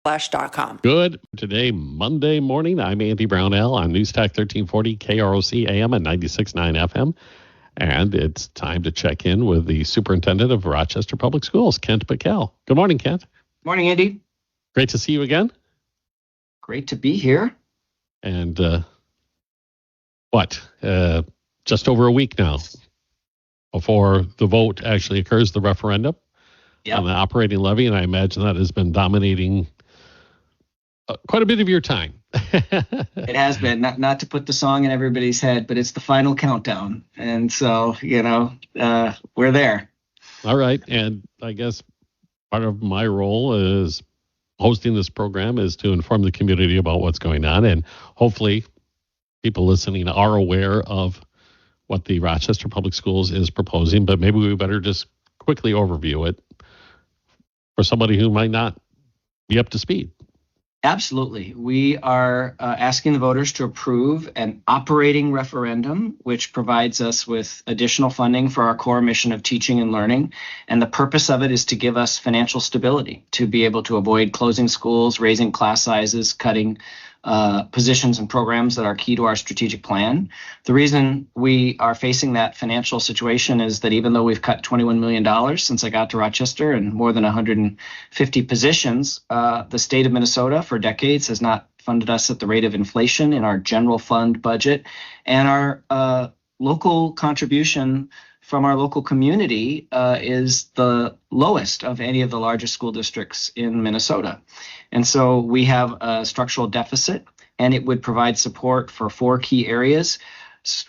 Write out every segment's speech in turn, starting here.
flash.com. Good. Today, Monday morning, I'm Andy Brownell on News Talk 1340 KROC AM and 96.9 FM. And it's time to check in with the Superintendent of Rochester Public Schools, Kent Pekel. Good morning, Kent. Morning, Andy. Great to see you again. Great to be here. And just over a week now before the vote actually occurs, the referendum on the operating levy. And I imagine that has been dominating quite a bit of your time. It has been, not to put the song in everybody's head, but it's the final countdown. And so, we're there. All right. And I guess part of my role is hosting this program is to inform the community about what's going on. And hopefully people listening are aware of what the Rochester Public Schools is proposing, but maybe we better just quickly overview it for somebody who might not be up to speed. Absolutely. We are asking the voters to approve an operating referendum, which provides us with additional funding for our core mission of teaching and learning. And the purpose of it is to give us financial stability, to be able to avoid closing schools, raising class sizes, cutting positions and programs that are key to our strategic plan. The reason we are facing that financial situation is that even though we've cut $21 million since I got to Rochester and more than 150 positions, the state of Minnesota for decades has not funded us at the rate of inflation in our general fund budget. And our local contribution from our local community is the lowest of any of the largest school districts in Minnesota. And so we have a structural deficit, and it would provide support for four key areas: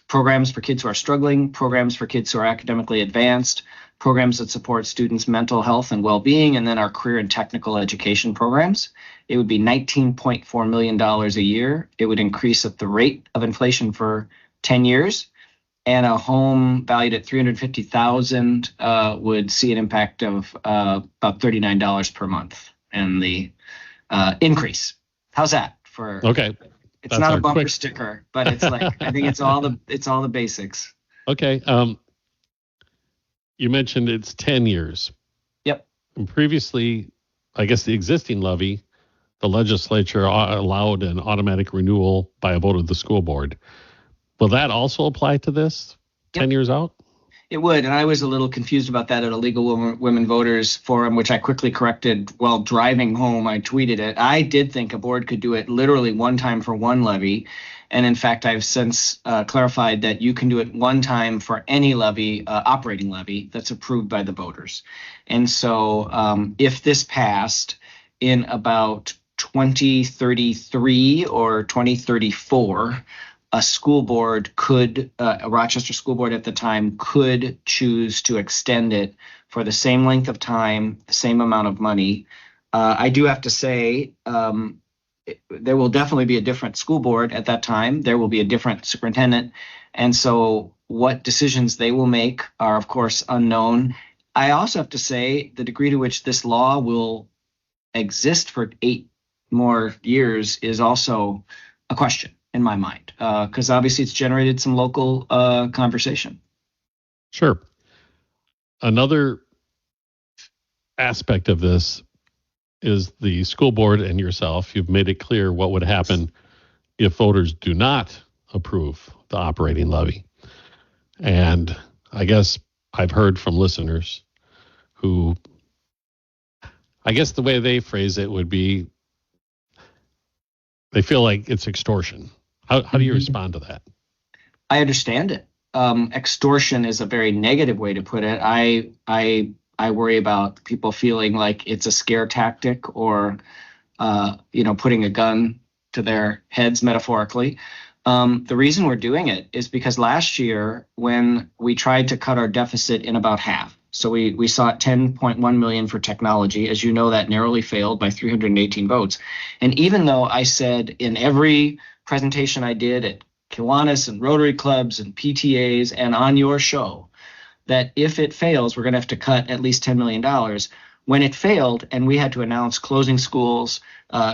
programs for kids who are struggling, programs for kids who are academically advanced, programs that support students' mental health and well-being, and then our career and technical education programs. It would be $19.4 million a year. It would increase at the rate of inflation for 10 years. And a home valued at $350,000 would see an impact of about $39 per month. And the increase. How's that for? Okay. It's not a bumper sticker, but it's like I think it's all the basics. Okay. You mentioned it's 10 years. Yep. And previously, I guess the existing levy, the legislature allowed an automatic renewal by a vote of the school board. Will that also apply to this 10 years out? It would, and I was a little confused about that at a Legal Women Voters Forum, which I quickly corrected while driving home. I tweeted it. I did think a board could do it literally one time for one levy. And in fact, I've since clarified that you can do it one time for any levy, operating levy, that's approved by the voters. And so if this passed in about 2033 or 2034, a school board could, a Rochester school board at the time, could choose to extend it for the same length of time, the same amount of money. I do have to say, there will definitely be a different school board at that time. There will be a different superintendent. And so what decisions they will make are, of course, unknown. I also have to say the degree to which this law will exist for 8 more years is also a question in my mind, because obviously it's generated some local conversation. Sure. Another aspect of this is the school board and yourself. You've made it clear what would happen if voters do not approve the operating levy. And I guess I've heard from listeners who, I guess the way they phrase it would be, they feel like it's extortion. How do you respond to that? I understand it. Extortion is a very negative way to put it. I worry about people feeling like it's a scare tactic or, putting a gun to their heads metaphorically. The reason we're doing it is because last year when we tried to cut our deficit in about half, so we sought $10.1 million for technology. As you know, that narrowly failed by 318 votes. And even though I said in every presentation I did at Kiwanis and Rotary Clubs and PTAs and on your show that if it fails, we're going to have to cut at least $10 million. When it failed and we had to announce closing schools,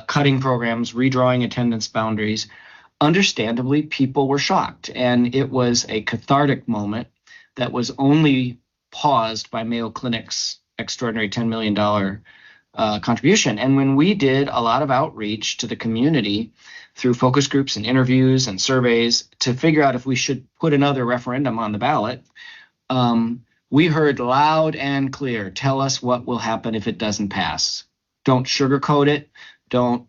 cutting programs, redrawing attendance boundaries, understandably, people were shocked. And it was a cathartic moment that was only paused by Mayo Clinic's extraordinary $10 million contribution. And when we did a lot of outreach to the community through focus groups and interviews and surveys to figure out if we should put another referendum on the ballot, we heard loud and clear, tell us what will happen if it doesn't pass. Don't sugarcoat it. Don't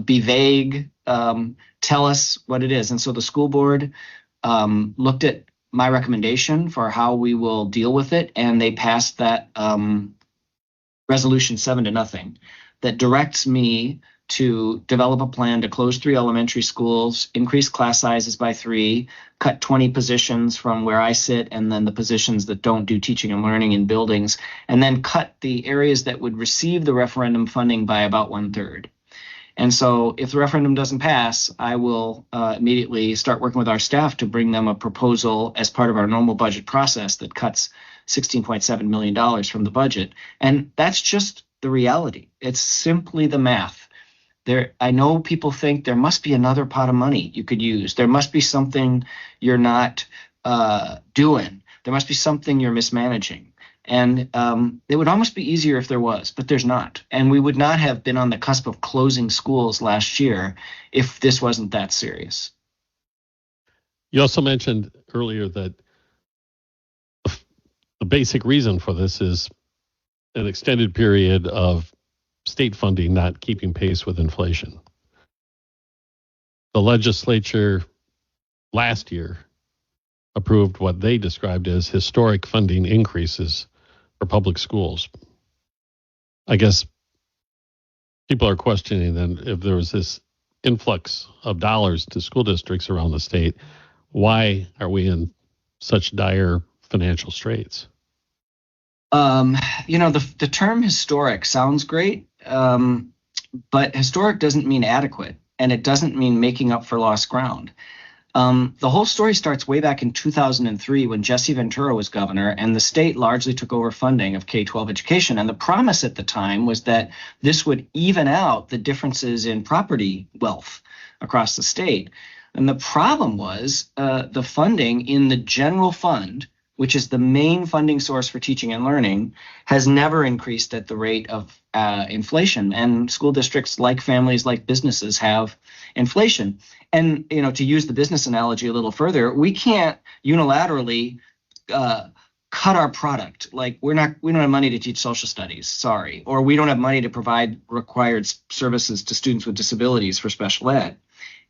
be vague. Tell us what it is. And so the school board looked at my recommendation for how we will deal with it, and they passed that resolution 7-0 that directs me to develop a plan to close 3 elementary schools, increase class sizes by 3, cut 20 positions from where I sit, and then the positions that don't do teaching and learning in buildings, and then cut the areas that would receive the referendum funding by about 1/3. And so if the referendum doesn't pass, I will immediately start working with our staff to bring them a proposal as part of our normal budget process that cuts $16.7 million from the budget. And that's just the reality. It's simply the math. I know people think there must be another pot of money you could use. There must be something you're not doing. There must be something you're mismanaging. And it would almost be easier if there was, but there's not. And we would not have been on the cusp of closing schools last year if this wasn't that serious. You also mentioned earlier that the basic reason for this is an extended period of state funding not keeping pace with inflation. The legislature last year approved what they described as historic funding increases for public schools. I guess people are questioning then if there was this influx of dollars to school districts around the state, why are we in such dire financial straits? The term historic sounds great, but historic doesn't mean adequate, and it doesn't mean making up for lost ground. The whole story starts way back in 2003 when Jesse Ventura was governor, and the state largely took over funding of K-12 education. And the promise at the time was that this would even out the differences in property wealth across the state. And the problem was the funding in the general fund, which is the main funding source for teaching and learning, has never increased at the rate of inflation. And school districts, like families, like businesses, have inflation. And, to use the business analogy a little further, we can't unilaterally cut our product. Like we don't have money to teach social studies, sorry, or we don't have money to provide required services to students with disabilities for special ed.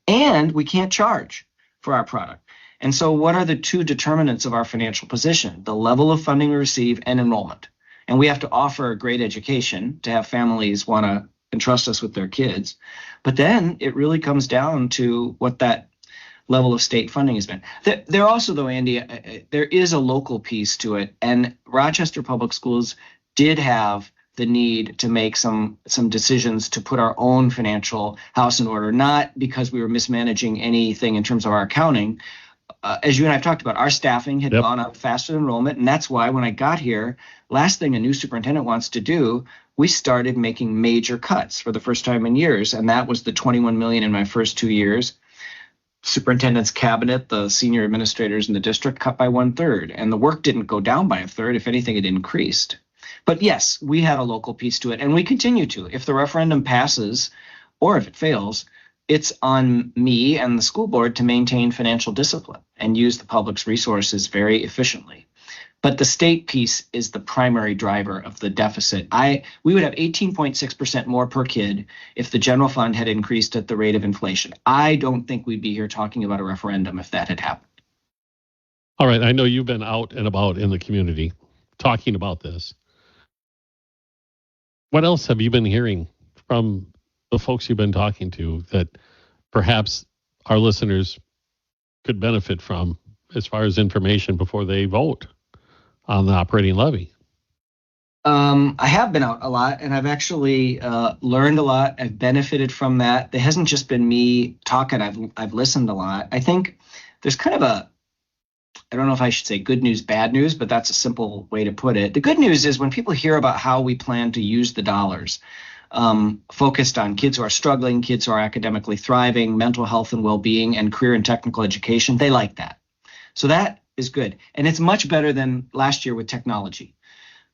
And we can't charge for our product. And so what are the two determinants of our financial position? The level of funding we receive and enrollment. And we have to offer a great education to have families want to entrust us with their kids. But then it really comes down to what that level of state funding has been. There also, though, Andy, there is a local piece to it. And Rochester Public Schools did have the need to make some decisions to put our own financial house in order, not because we were mismanaging anything in terms of our accounting. As you and I have talked about, our staffing had gone up faster than enrollment. And that's why when I got here, last thing a new superintendent wants to do, we started making major cuts for the first time in years. And that was the $21 million in my first 2 years. Superintendent's cabinet, the senior administrators in the district, cut by 1/3. And the work didn't go down by 1/3. If anything, it increased. But yes, we had a local piece to it, and we continue to. If the referendum passes or if it fails, it's on me and the school board to maintain financial discipline and use the public's resources very efficiently. But the state piece is the primary driver of the deficit. We would have 18.6% more per kid if the general fund had increased at the rate of inflation. I don't think we'd be here talking about a referendum if that had happened. All right. I know you've been out and about in the community talking about this. What else have you been hearing from the folks you've been talking to that perhaps our listeners could benefit from as far as information before they vote on the operating levy? I have been out a lot, and I've actually learned a lot. I've benefited from that. There hasn't just been me talking. I've listened a lot. I think there's kind of I don't know if I should say good news, bad news, but that's a simple way to put it. The good news is when people hear about how we plan to use the dollars, focused on kids who are struggling, kids who are academically thriving, mental health and well-being, and career and technical education, they like that. So that is good. And it's much better than last year with technology.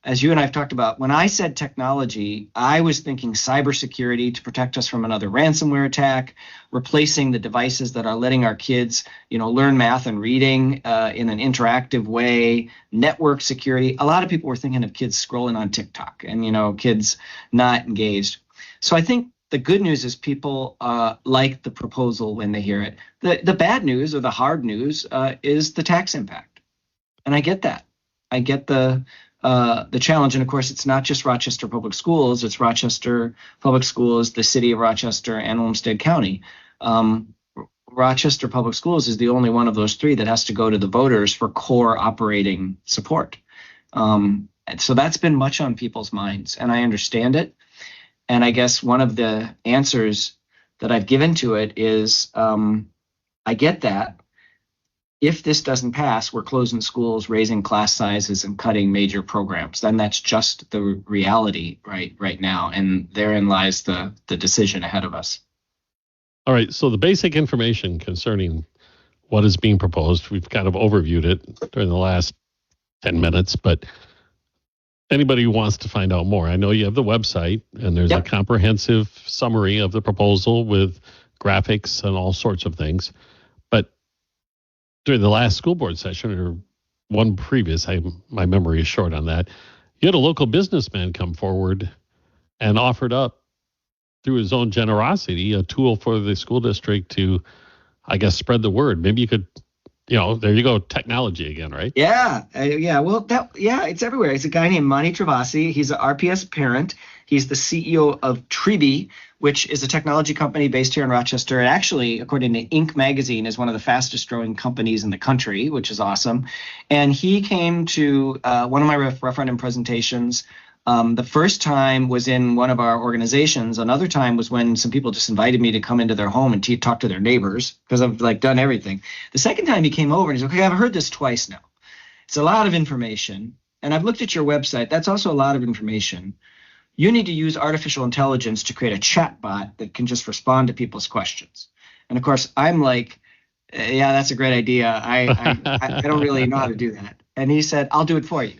as you and I have talked about, when I said technology, I was thinking cybersecurity to protect us from another ransomware attack, replacing the devices that are letting our kids, learn math and reading in an interactive way, network security. A lot of people were thinking of kids scrolling on TikTok and, kids not engaged. So I think the good news is people like the proposal when they hear it. The bad news, or the hard news, is the tax impact. And I get that. I get the challenge. And of course, it's not just Rochester Public Schools. It's Rochester Public Schools, the city of Rochester, and Olmsted County. Rochester Public Schools is the only one of those three that has to go to the voters for core operating support. And so that's been much on people's minds, and I understand it. And I guess one of the answers that I've given to it is, I get that. If this doesn't pass, we're closing schools, raising class sizes, and cutting major programs. Then that's just the reality right now. And therein lies the decision ahead of us. All right. So the basic information concerning what is being proposed, we've kind of overviewed it during the last 10 minutes, but anybody who wants to find out more, I know you have the website, and there's a comprehensive summary of the proposal with graphics and all sorts of things. But during the last school board session, or one previous, my memory is short on that, you had a local businessman come forward and offered up, through his own generosity, a tool for the school district to, I guess, spread the word. Maybe you could, there you go, technology again, right? Yeah. Well, it's everywhere. It's a guy named Monty Travasi. He's an RPS parent. He's the CEO of Tribi, which is a technology company based here in Rochester. And actually, according to Inc. magazine, is one of the fastest growing companies in the country, which is awesome. And he came to one of my referendum presentations. The first time was in one of our organizations. Another time was when some people just invited me to come into their home and talk to their neighbors, because I've done everything. The second time he came over and he's like, okay, I've heard this twice now. It's a lot of information. And I've looked at your website. That's also a lot of information. You need to use artificial intelligence to create a chat bot that can just respond to people's questions. And of course, I'm like, yeah, that's a great idea. I don't really know how to do that. And he said, I'll do it for you.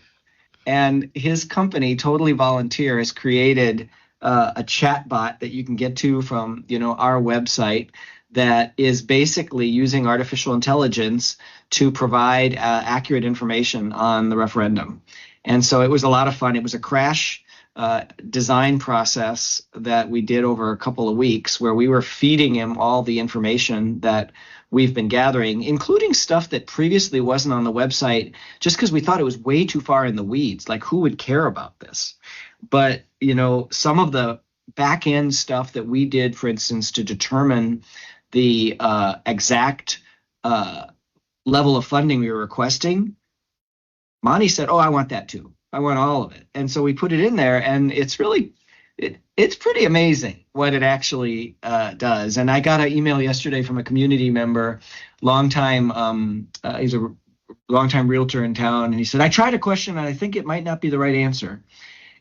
And his company, Totally Volunteer, has created a chat bot that you can get to from, our website that is basically using artificial intelligence to provide accurate information on the referendum. And so it was a lot of fun. It was a crash design process that we did over a couple of weeks, where we were feeding him all the information that we've been gathering, including stuff that previously wasn't on the website, just because we thought it was way too far in the weeds. Like, who would care about this? But, some of the back end stuff that we did, for instance, to determine the exact level of funding we were requesting, Monty said, oh, I want that too. I want all of it. And so we put it in there, and it's really, it's pretty amazing what it actually does. And I got an email yesterday from a community member, he's a longtime realtor in town, and he said, I tried a question and I think it might not be the right answer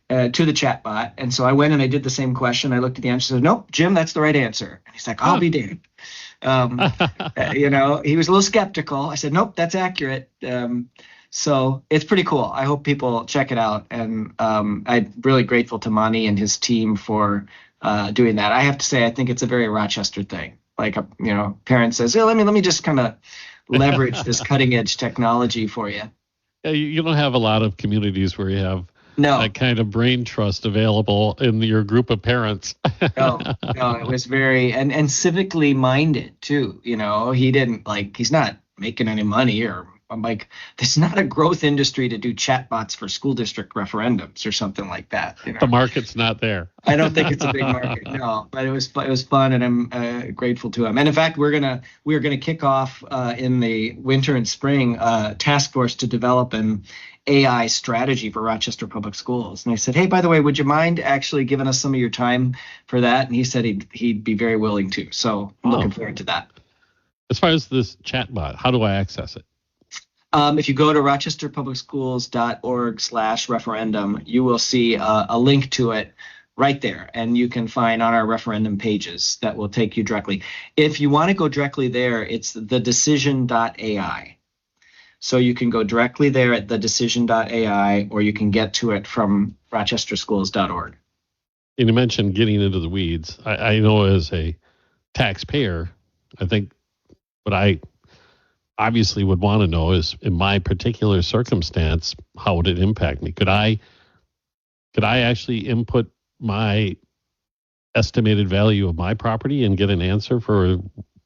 to the chat bot. And so I went and I did the same question. I looked at the answer and said, nope, Jim, that's the right answer. And he's like, I'll be damned. He was a little skeptical. I said, nope, that's accurate. So it's pretty cool. I hope people check it out. And I'm really grateful to Monty and his team for doing that. I have to say, I think it's a very Rochester thing. Like, parent says, let me just kind of leverage this cutting edge technology for you. Yeah, you don't have a lot of communities where you have that kind of brain trust available in your group of parents. No, it was very, and civically minded too. He didn't he's not making any money, or I'm like, there's not a growth industry to do chatbots for school district referendums or something like that. The market's not there. I don't think it's a big market, no. But it was fun, and I'm grateful to him. And in fact, we're gonna kick off in the winter and spring task force to develop an AI strategy for Rochester Public Schools. And I said, hey, by the way, would you mind actually giving us some of your time for that? And he said he'd be very willing to. So I'm looking forward to that. As far as this chatbot, how do I access it? If you go to rochesterpublicsschools.org/referendum, you will see a link to it right there. And you can find on our referendum pages that will take you directly. If you want to go directly there, it's thedecision.ai. So you can go directly there at thedecision.ai, or you can get to it from rochesterschools.org. And you mentioned getting into the weeds. I know as a taxpayer, I think what I obviously would want to know is, in my particular circumstance, how would it impact me? Could I actually input my estimated value of my property and get an answer for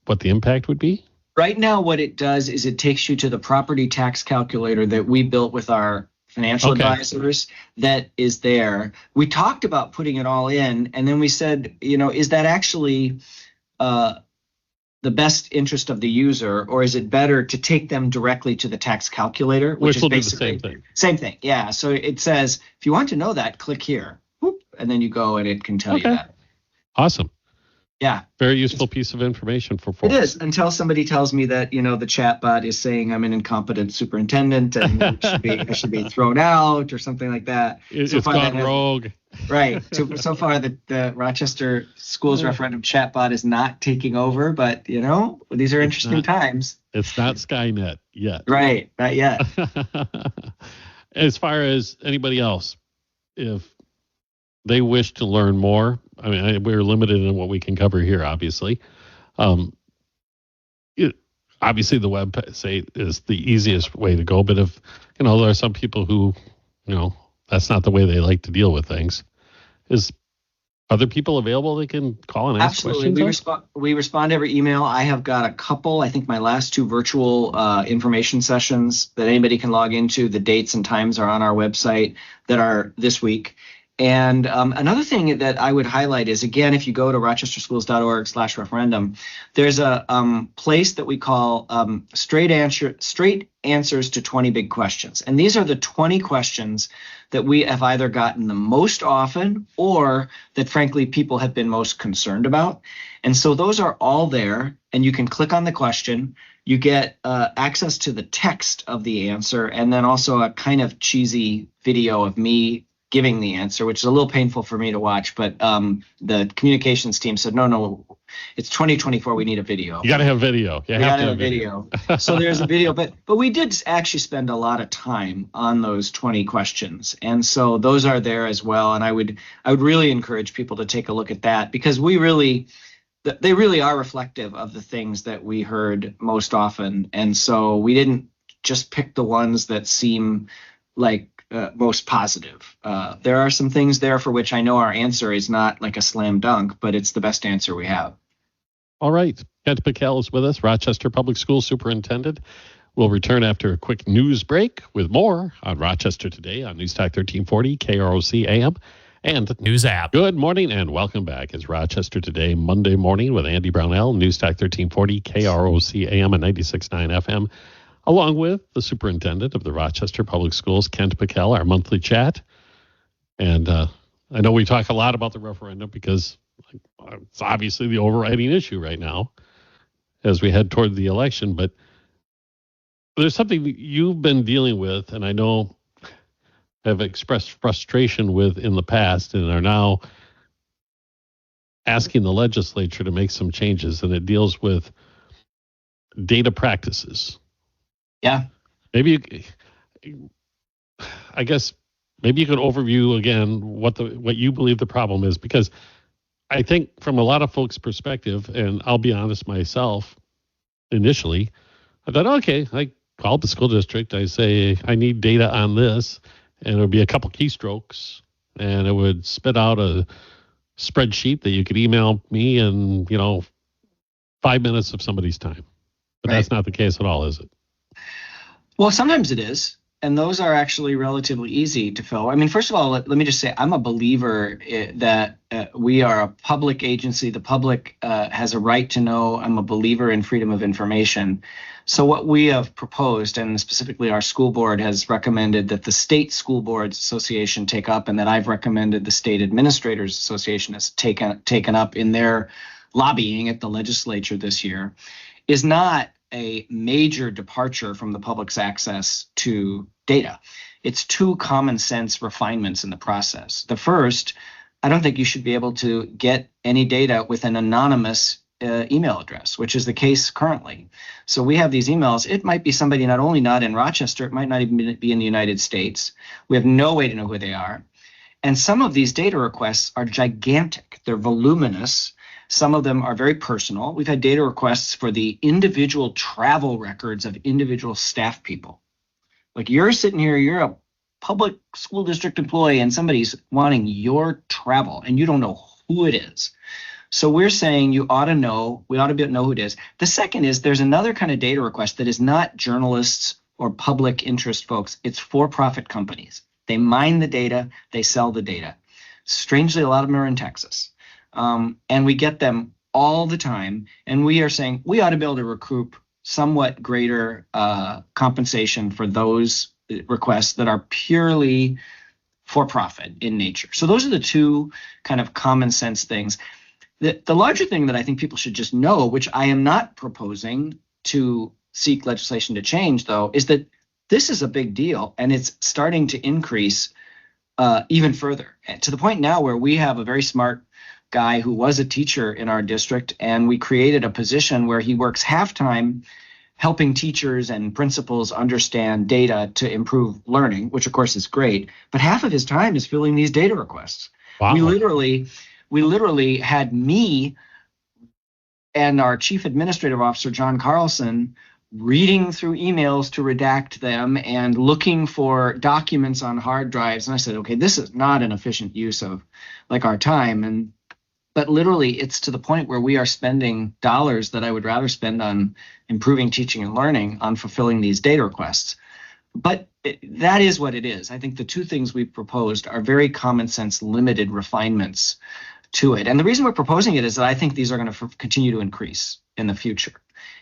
what the impact would be? Right now, what it does is it takes you to the property tax calculator that we built with our financial advisors that is there. We talked about putting it all in, and then we said, is that actually the best interest of the user, or is it better to take them directly to the tax calculator, which is will basically do the same thing? Same thing, yeah. So it says, if you want to know that, click here, whoop, and then you go and it can tell you that. Awesome. Yeah. Very useful piece of information for folks. It is, until somebody tells me that, the chat bot is saying I'm an incompetent superintendent and I should be thrown out or something like that. It's gone rogue. Right. So far, the Rochester Schools Referendum chat bot is not taking over, but, these are interesting times. It's not Skynet yet. Right. Not yet. As far as anybody else, if they wish to learn more, I mean, we're limited in what we can cover here, obviously. Obviously, the website is the easiest way to go. But if, there are some people who, that's not the way they like to deal with things. Is other people available they can call and ask questions? Absolutely. We respond to every email. I have got a couple, I think my last 2 virtual information sessions that anybody can log into. The dates and times are on our website that are this week. And another thing that I would highlight is, again, if you go to rochesterschools.org/referendum, there's a place that we call straight answers to 20 big questions. And these are the 20 questions that we have either gotten the most often or that, frankly, people have been most concerned about. And so those are all there, and you can click on the question. You get access to the text of the answer, and then also a kind of cheesy video of me giving the answer, which is a little painful for me to watch, but the communications team said, no, it's 2024. We need a video. You got to have video. You got to have video. So there's a video, but we did actually spend a lot of time on those 20 questions, and so those are there as well. And I would really encourage people to take a look at that, because they really are reflective of the things that we heard most often, and so we didn't just pick the ones that seem like most positive. There are some things there for which I know our answer is not like a slam dunk, but it's the best answer we have. All right. Kent Pekel is with us, Rochester Public Schools Superintendent. We'll return after a quick news break with more on Rochester Today on News Talk 1340, KROC AM, and News App. Good morning and welcome back. It's Rochester Today, Monday morning with Andy Brownell, News Talk 1340, KROC AM and 96.9 FM. Along with the superintendent of the Rochester Public Schools, Kent Pekel, our monthly chat. And I know we talk a lot about the referendum because it's obviously the overriding issue right now as we head toward the election. But there's something that you've been dealing with, and I know have expressed frustration with in the past, and are now asking the legislature to make some changes, and it deals with data practices. Yeah. Maybe I guess maybe you could overview again what you believe the problem is, because I think from a lot of folks' perspective, and I'll be honest myself, initially, I thought, okay, I called the school district, I say I need data on this, and it would be a couple keystrokes, and it would spit out a spreadsheet that you could email me in, 5 minutes of somebody's time. But That's not the case at all, is it? Well, sometimes it is, and those are actually relatively easy to fill. I mean, first of all, let me just say I'm a believer that we are a public agency. The public has a right to know. I'm a believer in freedom of information. So what we have proposed, and specifically our school board has recommended that the State School Boards Association take up, and that I've recommended the State Administrators Association has taken up in their lobbying at the legislature this year, is not a major departure from the public's access to data. It's 2 common sense refinements in the process. The first, I don't think you should be able to get any data with an anonymous email address, which is the case currently. So we have these emails. It might be somebody not only not in Rochester, it might not even be in the United States. We have no way to know who they are. And some of these data requests are gigantic. They're voluminous. Some of them are very personal. We've had data requests for the individual travel records of individual staff people. Like, you're sitting here, you're a public school district employee, and somebody's wanting your travel, and you don't know who it is. So we're saying we ought to know who it is. The second is there's another kind of data request that is not journalists or public interest folks. It's for-profit companies. They mine the data, they sell the data. Strangely, a lot of them are in Texas. And we get them all the time. And we are saying we ought to be able to recoup somewhat greater compensation for those requests that are purely for-profit in nature. So those are the two kind of common sense things. The larger thing that I think people should just know, which I am not proposing to seek legislation to change, though, is that this is a big deal, and it's starting to increase even further, to the point now where we have a very smart guy who was a teacher in our district, and we created a position where he works half-time helping teachers and principals understand data to improve learning, which of course is great, but half of his time is filling these data requests. Wow. We literally had me and our chief administrative officer, John Carlson, reading through emails to redact them and looking for documents on hard drives. And I said, okay, this is not an efficient use of like our time. But literally, it's to the point where we are spending dollars that I would rather spend on improving teaching and learning on fulfilling these data requests. But that is what it is. I think the two things we've proposed are very common sense, limited refinements to it. And the reason we're proposing it is that I think these are going to continue to increase in the future.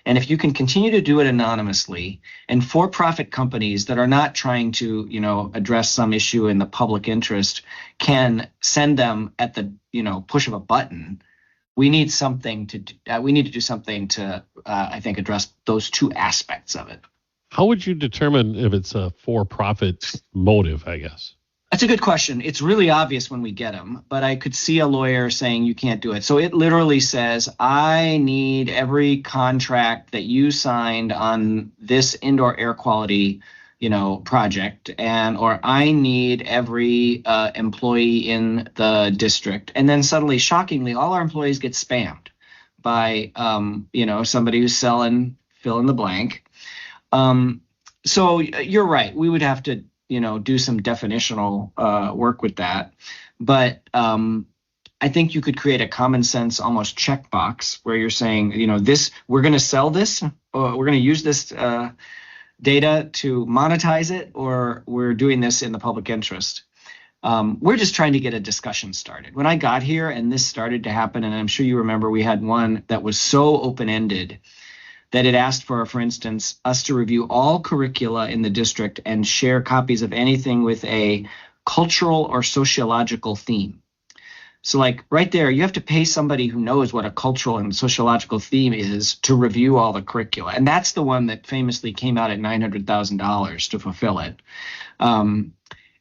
And if you can continue to do it anonymously, and for-profit companies that are not trying to, address some issue in the public interest can send them at the, push of a button, we need to do something to, I think, address those two aspects of it. How would you determine if it's a for-profit motive, I guess? That's a good question. It's really obvious when we get them, but I could see a lawyer saying you can't do it. So it literally says, I need every contract that you signed on this indoor air quality, project, or I need every employee in the district. And then suddenly, shockingly, all our employees get spammed by, somebody who's selling fill in the blank. So you're right. We would have to do some definitional work with that. But I think you could create a common sense almost checkbox where you're saying, we're going to sell this, or we're going to use this data to monetize it, or we're doing this in the public interest. We're just trying to get a discussion started. When I got here and this started to happen, and I'm sure you remember we had one that was so open-ended that it asked for instance, us to review all curricula in the district and share copies of anything with a cultural or sociological theme. So like right there, you have to pay somebody who knows what a cultural and sociological theme is to review all the curricula. And that's the one that famously came out at $900,000 to fulfill it. And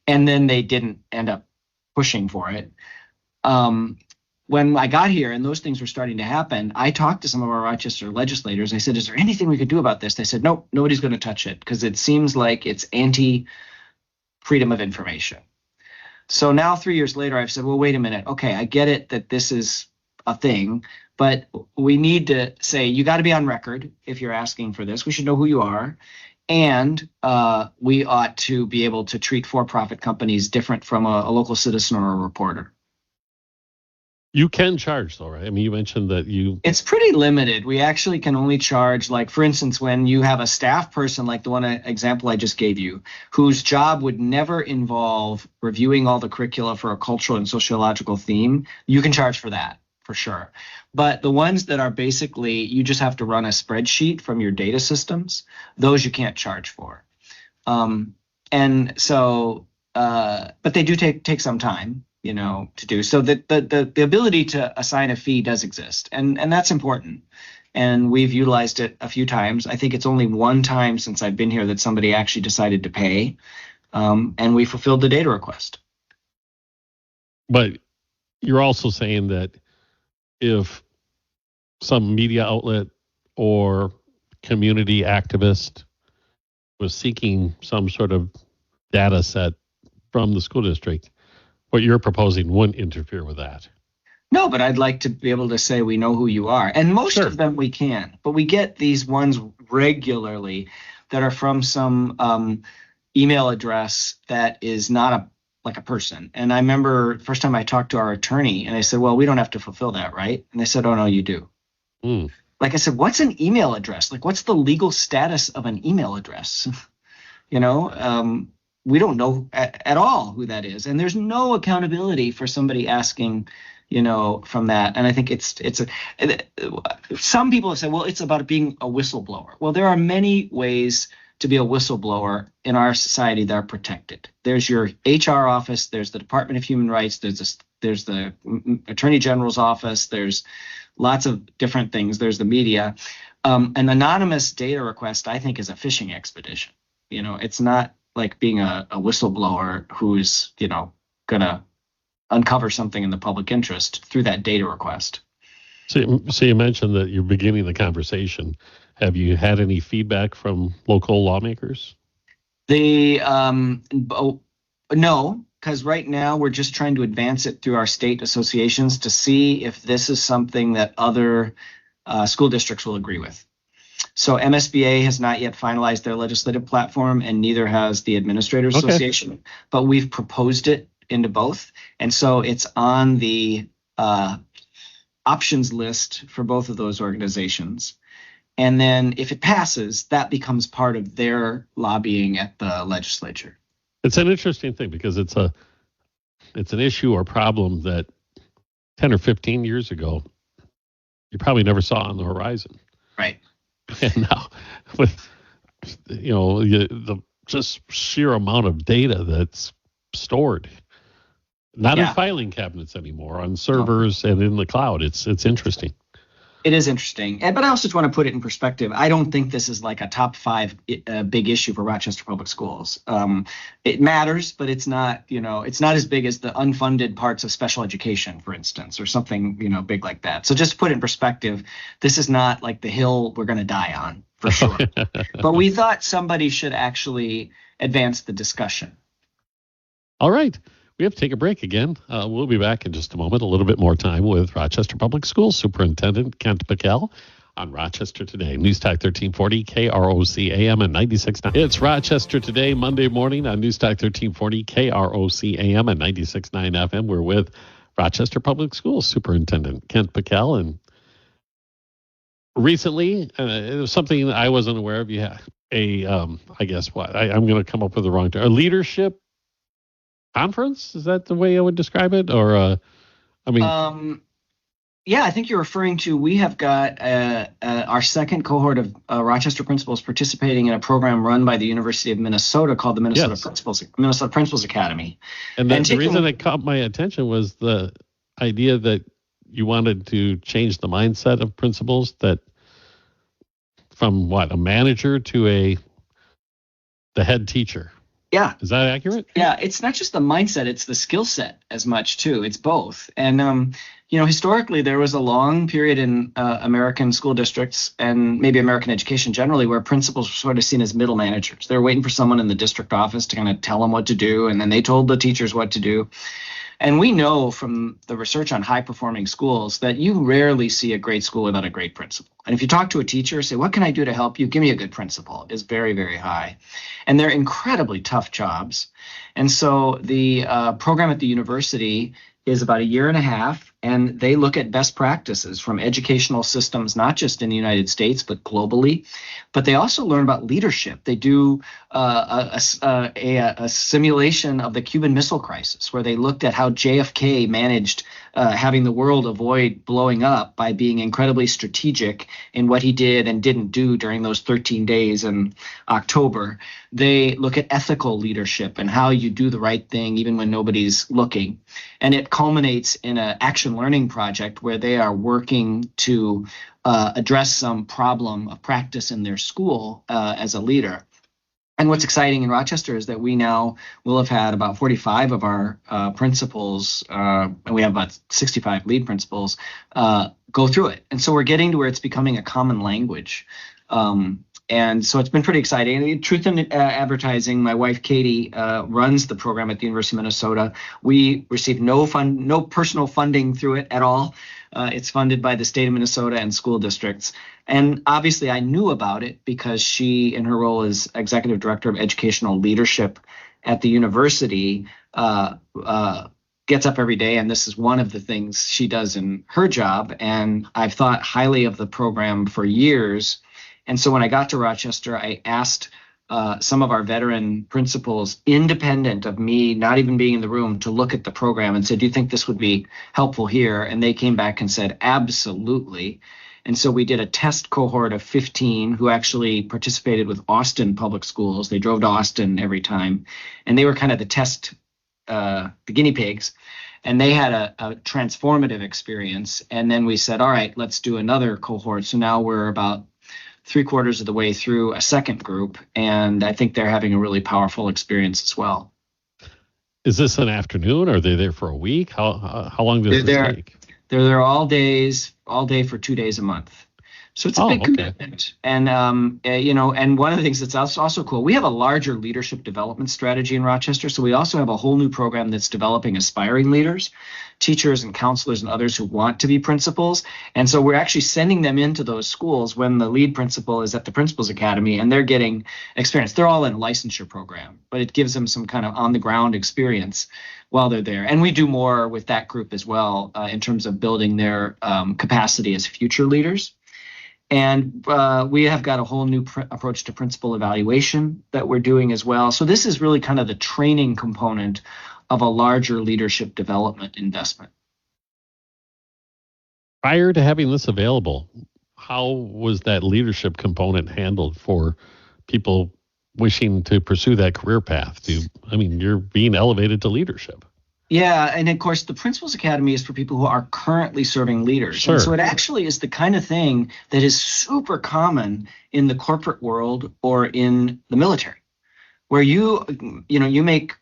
then they didn't end up pushing for it. When I got here and those things were starting to happen, I talked to some of our Rochester legislators. I said, is there anything we could do about this? They said, nope, nobody's going to touch it because it seems like it's anti-freedom of information. So now 3 years later, I've said, well, wait a minute. Okay, I get it that this is a thing, but we need to say you got to be on record if you're asking for this. We should know who you are. And we ought to be able to treat for-profit companies different from a local citizen or a reporter. You can charge though, right? I mean, you mentioned that It's pretty limited. We actually can only charge, like, for instance, when you have a staff person, like the one example I just gave you, whose job would never involve reviewing all the curricula for a cultural and sociological theme, you can charge for that, for sure. But the ones that are basically, you just have to run a spreadsheet from your data systems, those you can't charge for. And so, but they do take some time, to do. So that the ability to assign a fee does exist, and that's important. And we've utilized it a few times. I think it's only one time since I've been here that somebody actually decided to pay, and we fulfilled the data request. But you're also saying that if some media outlet or community activist was seeking some sort of data set from the school district, what you're proposing wouldn't interfere with that. No, but I'd like to be able to say we know who you are. And most Sure. of them we can. But we get these ones regularly that are from some email address that is not like a person. And I remember first time I talked to our attorney and I said, well, we don't have to fulfill that, right? And they said, oh, no, you do. Like I said, what's an email address? Like, what's the legal status of an email address? We don't know at all who that is. And there's no accountability for somebody asking, from that. And I think some people have said, well, it's about being a whistleblower. Well, there are many ways to be a whistleblower in our society that are protected. There's your HR office, there's the Department of Human Rights, there's the Attorney General's office, there's lots of different things, there's the media. An anonymous data request, I think, is a fishing expedition. It's not like being a whistleblower who's, going to uncover something in the public interest through that data request. So you mentioned that you're beginning the conversation. Have you had any feedback from local lawmakers? No, because right now we're just trying to advance it through our state associations to see if this is something that other school districts will agree with. So MSBA has not yet finalized their legislative platform, and neither has the Administrators Association, but we've proposed it into both. And so it's on the options list for both of those organizations. And then if it passes, that becomes part of their lobbying at the legislature. It's an interesting thing because it's an issue or problem that 10 or 15 years ago, you probably never saw on the horizon. Right. And now with, the just sheer amount of data that's stored, not in filing cabinets anymore, on servers and in the cloud. It's interesting. It is interesting. But I also just want to put it in perspective. I don't think this is like a top 5 big issue for Rochester Public Schools. It matters, but it's not, it's not as big as the unfunded parts of special education, for instance, or something, big like that. So just to put it in perspective, this is not like the hill we're going to die on, for sure. But we thought somebody should actually advance the discussion. All right. We have to take a break again. We'll be back in just a moment. A little bit more time with Rochester Public Schools Superintendent Kent Pekel on Rochester Today. News Talk 1340, KROC AM and 96.9. It's Rochester Today, Monday morning on News Talk 1340, KROC AM and 96.9 FM. We're with Rochester Public Schools Superintendent Kent Pekel. And recently, it was something I wasn't aware of. You had I'm going to come up with the wrong term. A leadership conference? Is that the way I would describe it? Or, yeah, I think you're referring to, we have got our second cohort of Rochester principals participating in a program run by the University of Minnesota called the Minnesota Principals Academy. And the reason it caught my attention was the idea that you wanted to change the mindset of principals, that from a manager to the head teacher. Yeah. Is that accurate? Yeah, it's not just the mindset, it's the skill set as much too. It's both. And, historically there was a long period in American school districts and maybe American education generally where principals were sort of seen as middle managers. They were waiting for someone in the district office to kind of tell them what to do, and then they told the teachers what to do. And we know from the research on high-performing schools that you rarely see a great school without a great principal. And if you talk to a teacher, say, what can I do to help you? Give me a good principal, is very, very high. And they're incredibly tough jobs. And so the program at the university is about 1.5 years, and they look at best practices from educational systems, not just in the United States, but globally. But they also learn about leadership. They do a simulation of the Cuban Missile Crisis, where they looked at how JFK managed having the world avoid blowing up by being incredibly strategic in what he did and didn't do during those 13 days in October. They look at ethical leadership and how you do the right thing even when nobody's looking. And it culminates in an action learning project where they are working to address some problem of practice in their school as a leader. And what's exciting in Rochester is that we now will have had about 45 of our principals, and we have about 65 lead principals, go through it. And so we're getting to where it's becoming a common language. And so it's been pretty exciting. And Truth in Advertising, my wife Katie runs the program at the University of Minnesota. We receive no personal funding through it at all. It's funded by the state of Minnesota and school districts. And obviously I knew about it because she, in her role as Executive Director of Educational Leadership at the university, gets up every day, and this is one of the things she does in her job. And I've thought highly of the program for years. And so when I got to Rochester, I asked some of our veteran principals, independent of me not even being in the room, to look at the program and said, do you think this would be helpful here? And they came back and said, absolutely. And so we did a test cohort of 15 who actually participated with Austin Public Schools. They drove to Austin every time, and they were kind of the test, the guinea pigs. And they had a transformative experience. And then we said, all right, let's do another cohort. So now we're about 3/4 of the way through a second group, and I think they're having a really powerful experience as well. Is this an afternoon? Are they there for a week? How long does this take? They're there all day for 2 days a month. So it's a big commitment. And, and one of the things that's also cool, we have a larger leadership development strategy in Rochester. So we also have a whole new program that's developing aspiring leaders, teachers and counselors and others who want to be principals. And so we're actually sending them into those schools when the lead principal is at the Principals Academy and they're getting experience. They're all in a licensure program, but it gives them some kind of on the ground experience while they're there. And we do more with that group as well in terms of building their capacity as future leaders. And we have got a whole new approach to principal evaluation that we're doing as well. So this is really kind of the training component of a larger leadership development investment. Prior to having this available, how was that leadership component handled for people wishing to pursue that career path? You're being elevated to leadership. Yeah, and of course, the Principals Academy is for people who are currently serving leaders. Sure. And so it actually is the kind of thing that is super common in the corporate world or in the military, where you make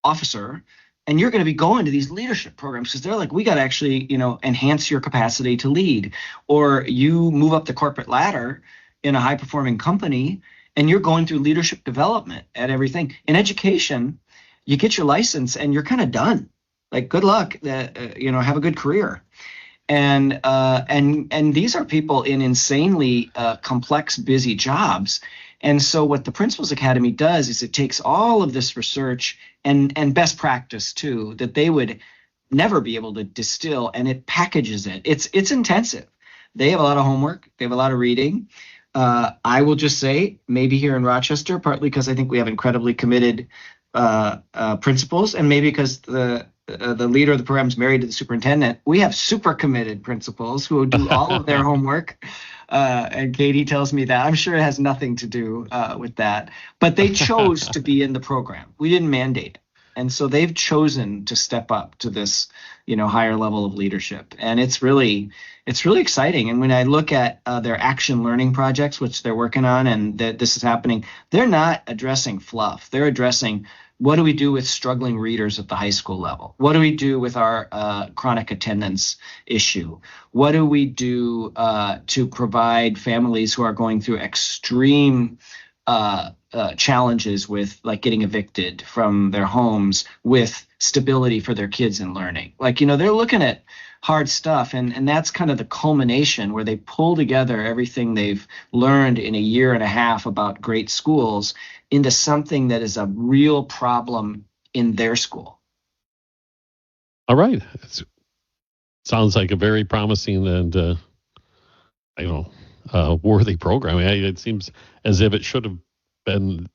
officer and you're going to be going to these leadership programs because they're like, we got to actually, enhance your capacity to lead. Or you move up the corporate ladder in a high performing company and you're going through leadership development at everything. In education, you get your license and you're kind of done. Like, good luck, have a good career. And these are people in insanely complex, busy jobs. And so what the Principals Academy does is it takes all of this research and best practice too, that they would never be able to distill, and it packages it. It's intensive. They have a lot of homework. They have a lot of reading. I will just say, maybe here in Rochester, partly because I think we have incredibly committed principals, and maybe because the leader of the program is married to the superintendent, we have super committed principals who do all of their homework. And Katie tells me that. I'm sure it has nothing to do with that, but they chose to be in the program. We didn't mandate it. And so they've chosen to step up to this, higher level of leadership. And it's really exciting. And when I look at their action learning projects, which they're working on, and that this is happening, they're not addressing fluff. They're addressing, what do we do with struggling readers at the high school level? What do we do with our chronic attendance issue? What do we do to provide families who are going through extreme challenges with, like, getting evicted from their homes, with stability for their kids in learning? They're looking at hard stuff, and that's kind of the culmination where they pull together everything they've learned in a year and a half about great schools into something that is a real problem in their school. All right. Sounds like a very promising and worthy program. It seems as if it should have been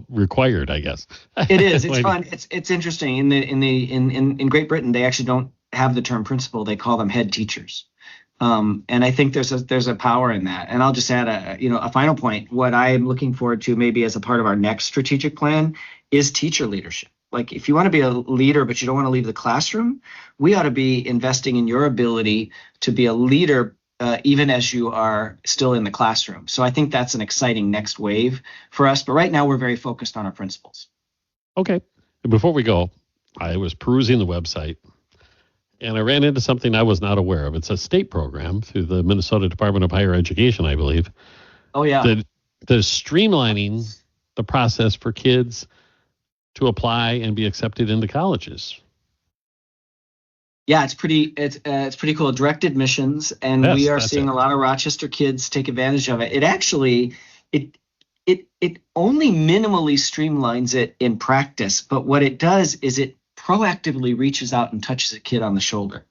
required, I guess. It is. It's fun. It's interesting. In Great Britain, they actually don't have the term principal. They call them head teachers. And I think there's a power in that. And I'll just add a final point. What I am looking forward to, maybe as a part of our next strategic plan, is teacher leadership. Like, if you want to be a leader, but you don't want to leave the classroom, we ought to be investing in your ability to be a leader even as you are still in the classroom. So I think that's an exciting next wave for us. But right now, we're very focused on our principals. Okay. Before we go, I was perusing the website, And I ran into something I was not aware of. It's a state program through the Minnesota Department of Higher Education, I believe. Oh, yeah. That is streamlining the process for kids to apply and be accepted into colleges. Yeah, it's pretty cool. Direct admissions, and Yes, we are that's seeing it. a lot of Rochester kids take advantage of it. It actually it only minimally streamlines it in practice, but what it does is it proactively reaches out and touches a kid on the shoulder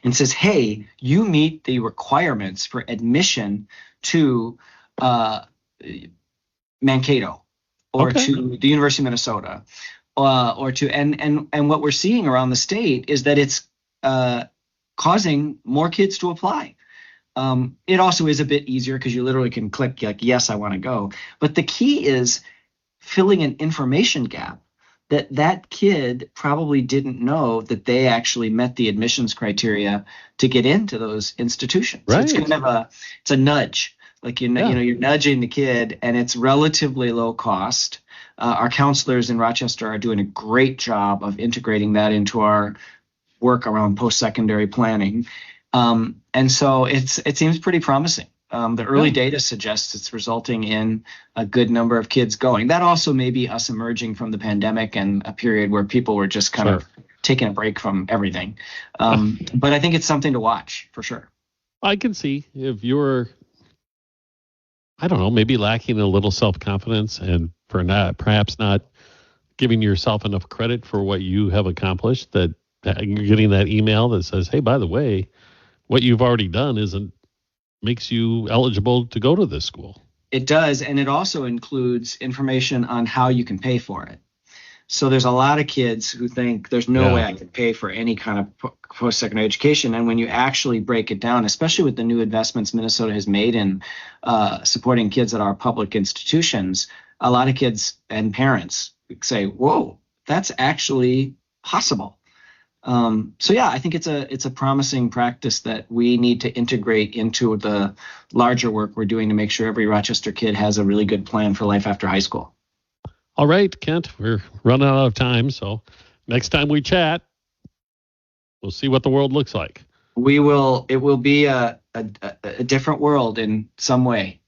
and says, "Hey, you meet the requirements for admission to Mankato or Okay. to the University of Minnesota, or to and what we're seeing around the state is that it's causing more kids to apply. It also is a bit easier because you literally can click like, yes, I want to go. But the key is filling an information gap that kid probably didn't know that they actually met the admissions criteria to get into those institutions. Right. So it's a nudge. Like, you're nudging the kid, and it's relatively low cost. Our counselors in Rochester are doing a great job of integrating that into our work around post-secondary planning. And so it seems pretty promising. The early data suggests it's resulting in a good number of kids going. That also may be us emerging from the pandemic and a period where people were just kind of taking a break from everything. But I think it's something to watch for sure. I can see if you're, I don't know, maybe lacking a little self-confidence and perhaps not giving yourself enough credit for what you have accomplished, that you're getting that email that says, hey, by the way, what you've already done makes you eligible to go to this school. It does, and it also includes information on how you can pay for it. So there's a lot of kids who think there's no way I can pay for any kind of post-secondary education. And when you actually break it down, especially with the new investments Minnesota has made in supporting kids at our public institutions, a lot of kids and parents say, whoa, that's actually possible. I think it's a promising practice that we need to integrate into the larger work we're doing to make sure every Rochester kid has a really good plan for life after high school. All right, Kent, we're running out of time. So next time we chat, we'll see what the world looks like. We will. It will be a different world in some way.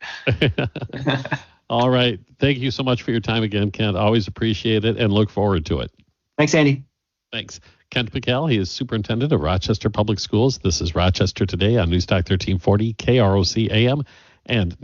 All right. Thank you so much for your time again, Kent. Always appreciate it and look forward to it. Thanks, Andy. Thanks. Kent Pekel, he is Superintendent of Rochester Public Schools. This is Rochester Today on Newstalk 1340, KROC AM, and